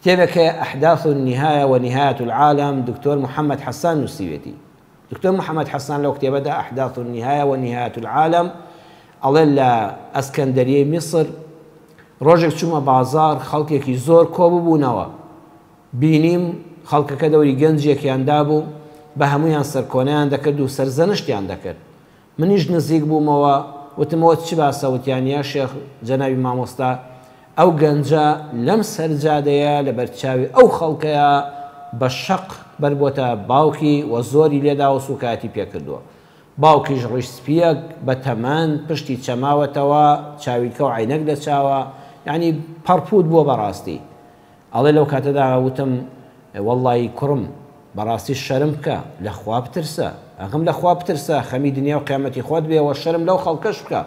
كتابك أحداث النهاية ونهاية العالم دكتور محمد حسان نسيبتي. دكتور محمد حسان لو كتاب أحداث النهاية ونهاية العالم الله اسكندرية مصر ڕۆژێک چوومە بازار خەڵکێکی زۆر کۆببوونەوە بینیم خەڵکەکە دەوری گەنجێکیاندا بوو بە هەمویان سەرکۆنیان دەکرد و سەرزەنشتیان دەکرد منیش نزیک بوومەوە وتمەوە چی باسە وتیانە شێخ جەنابی مامۆستا ئەو گەنجە لەم سەرجادەیە لە بەرچاوی ئەو خەڵکەیە بە شەق بەربۆتە باوکی و زۆری لێدا و سوکاتی پێکردووە باوکیش ڕیشسپیەک بە تەمان پشتی چەماوەتەوە چاویلکە و عینەک دەچاوە یعنی پەرپوت بووە بەڕاستی ئەڵێ لەو کاتەدا وتم وەڵڵی کوڕم بەڕاستی شەرم بکە لە خوا بترسە ئەغم لە خوا بترسە خەمی دنیا و قیامەتی خۆت بێەوە شەرم لەو خەڵکەش بکە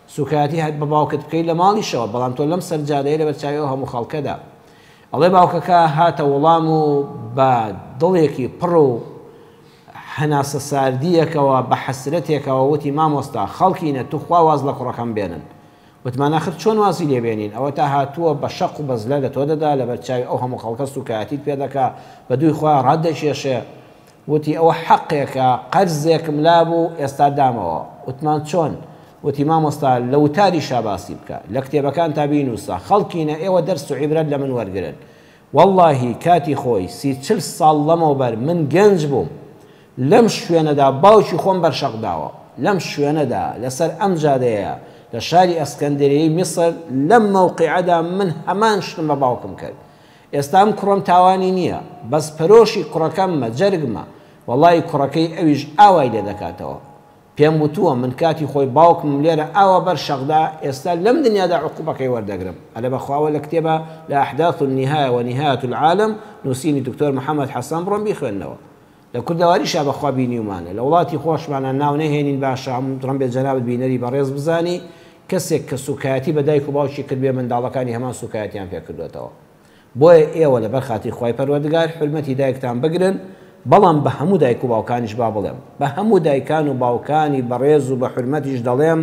سوکاتی هات بە باوکت بکەیت لە ماڵیشەوە بەڵام تۆ لەم سەرجادەیە لە بەرچاویەوە هەموو خەڵکەدا ئەڵێ باوکەکە هاتە وەڵام و بە دڵێکی پڕ و هەناسە ساردیەکەوە بە حەسرەتێکەوە وتی مامۆستا خەڵکینە تو خوا واز لە کوڕەکەم بێنن وتمان آخر چۆن وازی لێبێنین ئەوە تا هاتووە بە شەق و بەزلە لە تۆ دەدا لە بەرچاوی ئەو هەموو خەڵکە سوکاتیت پێ دەکا بە دوی خوا ڕاددەکێشێ وتی ئەوە حەقێکە قەرزێکم لابوو ئێستا دامەوە وتمان چۆن وتی مامۆستا لە وتاری شاباسی بکە لە کتێبەکان تا بینووسە خەڵکینە ئێوە دەرس و عیبرەت لە من وەرگرن واللهی کاتی خۆی 30-40 ساڵ لەمەوبەر من گەنج بووم لەم شوێنەدا باوکی خۆم بەرشەقداوە لەم شوێنەدا لەسەر ئەم جادەیە لە شاری ئەسکەندەریەی میسر لەم مەوقیعەدا من هەمان شتم بە باوکم کرد ئێستا ئەم کوڕم تاوانی نییە بەس پەرۆشی کوڕەکەممە جەرگمە وەڵی کوڕەکەی ئەویش ئاوای لێ دەکاتەوە پێم وتووە من کاتی خۆی باوکم لێرە ئاوە بەرشەقدا ئێستا لەم دنیادا عقوبەکەی وەردەگرم ئەلە بەخواوە لە کتێبە لە ئەحداث النهاية ونهاية العالم نووسینی دکتۆر محەممەد حەسان بڕۆم بیخوێنەوە لە کوردەواریشا بەخوا بینیومانە لە وڵاتی خۆشمانە ناو نەهێنین باشە ڕم بێ جەنابەت بینەری بەڕێز بزانی کەسێک کە سوکایەتی بە دایک و باوکی کرد بێ منداڵەکانی هەمان سوکایەتیان پێ کردوێتەوە بۆیە ئێوە لەبەر خاتی خوای پەروەردگار حرمەتی دایکتان بگرن بەڵام بە هەموو دایک و باوکانیش با بڵێم بە هەموو دایکان و باوکانی بەڕێز و بە حرمەتیش دەڵێم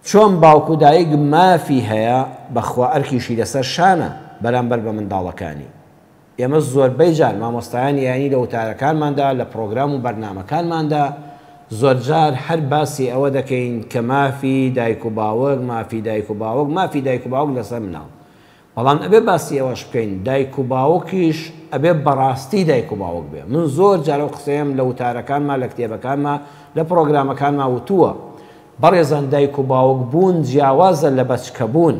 چۆن باوک و دایک مافی هەیە بەخوا ئەرکیشی لەسەر شانە بەرامبەر بە منداڵەکانی ئێمە زۆربەی جار مامۆستایانی یانی لە وتارەکانماندا لە پرۆگرام و بەرنامەکانماندا زۆرجار هەر باسی ئەوە دەکەین کە مافی دایک و باوەک مافی دایک و باوەک مافی دایک و باوەک لەسەر مناڵ بەڵام ئەبێ باسی ئەوەش بکەین دایک و باوەکیش ئەبێ بەڕاستی دایک و باوەک بێ من زۆر جارە قسەیەم لە وتارەکانمان لە کتێبەکانمان لە پرۆگرامەکانمان وتووە بەڕێزان دایک و باوەک بوون جیاوازە لە بەچکە بوون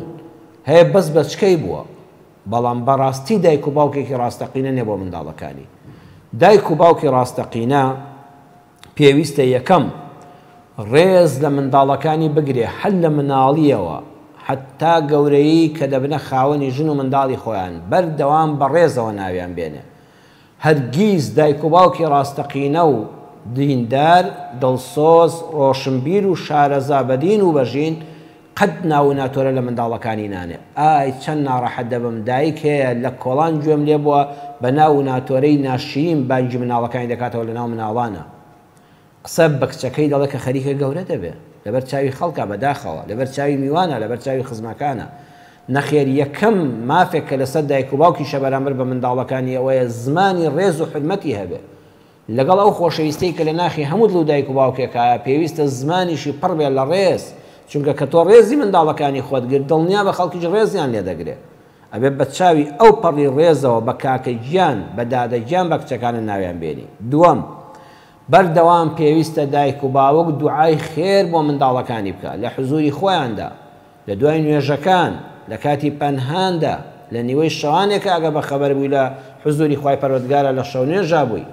هەیە بەس بەچکەی بووە بەڵام بەڕاستی دایک و باوکێکی ڕاستەقینە نێ بۆ منداڵەکانی دایک و باوکی ڕاستەقینە پێویستە یەکەم ڕێز لە منداڵەکانی بگرێ هەل لە مناڵیەوە حتا گەورەی کە دەبنە خاوەنی ژن و منداڵی خۆیان بەردەوام بە ڕێزەوە ناویان بێنێ هەرگیز دایک و باوکی ڕاستەقینە و دیندار دڵسۆز ڕۆشنبیر و شارەزا بەدین و بەژین قەت ناو ناتۆرە لە منداڵەکانی نانێ ئای چەند ناڕەحەت دەبم دایک هەیە لە کۆڵان گوێم لێ بووە بە ناو ناتۆرەی ناشرین بانگی مناڵەکانی دەکاتەوە لە ناو مناڵانە قسە بە کچەکەی دەڵێ کە خەریکە گەورە دەبێت لەبەر چاوی خەڵکە بەداخەوە لەبەر چاوی میوانە لەبەر چاوی خزمەکانە نەخێر یەکەم مافێک کە لەسەر دایک و باوکیشە بەرامبەر بە منداڵەکانی ئەوەیە زمانی ڕێز و حرمەتی هەبێ لەگەڵ ئەو خۆشەویستەی کە لە ناخی هەموو دڵ و دایک و باوکێکە پێویستە زمانیشی پڕ بێت لە ڕێز چونکە کە تۆ ڕێزی منداڵەکانی خۆت گرت دڵنیا بە خەڵکیش ڕێزیان لێ دەگرێت ئەبێ بە چاوی ئەو پەڕی ڕێزەوە بە کاکە گیان بە دادە گیان بە کچەکانە ناویان بێنی دووەم بەردەوام پێویستە دایک و باوک دوعای خێر بۆ منداڵەکانی بکە لە حزوری خۆیاندا لە دوای نوێژەکان لە کاتی پەنهاندا لە نیوەی شەوانێکە ئەگە بە خەبەر بووی لە حزوری خوای پەروەردگارە لە شەو نوێژا بووی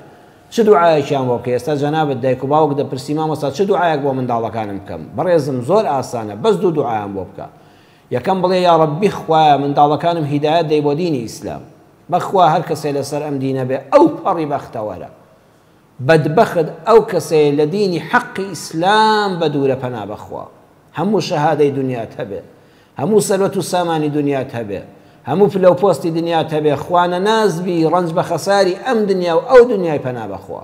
چ دوعایەکیان بۆ بکە ئێستا جەنابەت دایک و باوک دەپرسی مامۆستا چ دوعایەک بۆ منداڵەکانم بکەم بەڕێزم زۆر ئاسانە بەس دوو دوعایان بۆ بکە یەکەم بڵێ یا ڕەبی خوایە منداڵەکانم هیدایەت دەی بۆ دینی ئیسلام بەخوا هەر کەسێ لەسەر ئەم دینە بێ ئەو پەڕی بەختەوەرە بەدبەخت ئەو کەسەیە لە دینی حەقی ئیسلام بە دوورە پەنا بەخوا هەموو شەهادەی دنیات هەبێ هەموو سەرەت و سامانی دنیات هەبێ هەموو پلە و پۆستی دنیات هەبێ خوانە نازبی ڕەنج بە خەساری ئەم دنیا و ئەو دنیای پەنا بەخوا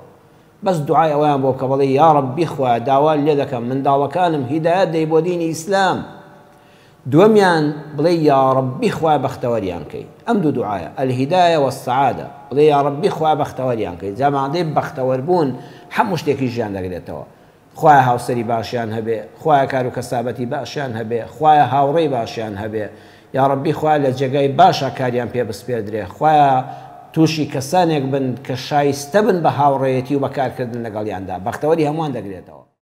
بەس دوعای ئەویان بۆ بکە بڵێ یا ڕەبی خوا داوا لێ دەکەم منداڵەکانم هیدایەت دەی بۆ دینی ئیسلام دووەمیان بڵێ یا ڕەبی خوا بەختەوەریان کەی. ئەم دوو دوعایە الهیدایە وەسەعادە، بڵێ یا ڕەبی خوا بەختەوەریان کەی. جامادەی بەختەوەربوون هەموو شتێکی ژیان دەگرێتەوە. خوایە هاوسەری باشیان هەبێ، خوایە کار و کەسابەتی باشیان هەبێ، خوایە هاوڕێی باشیان هەبێ، یا ڕەبی خوا لە جێگای باشە کاریان پێ بسپێدرێ، خوایە تووشی کەسانێک بن کە شایستە بن بە هاوڕێیەتی و بەکارکردن لەگەڵیاندا، بەختەوەری هەمووان دەگرێتەوە.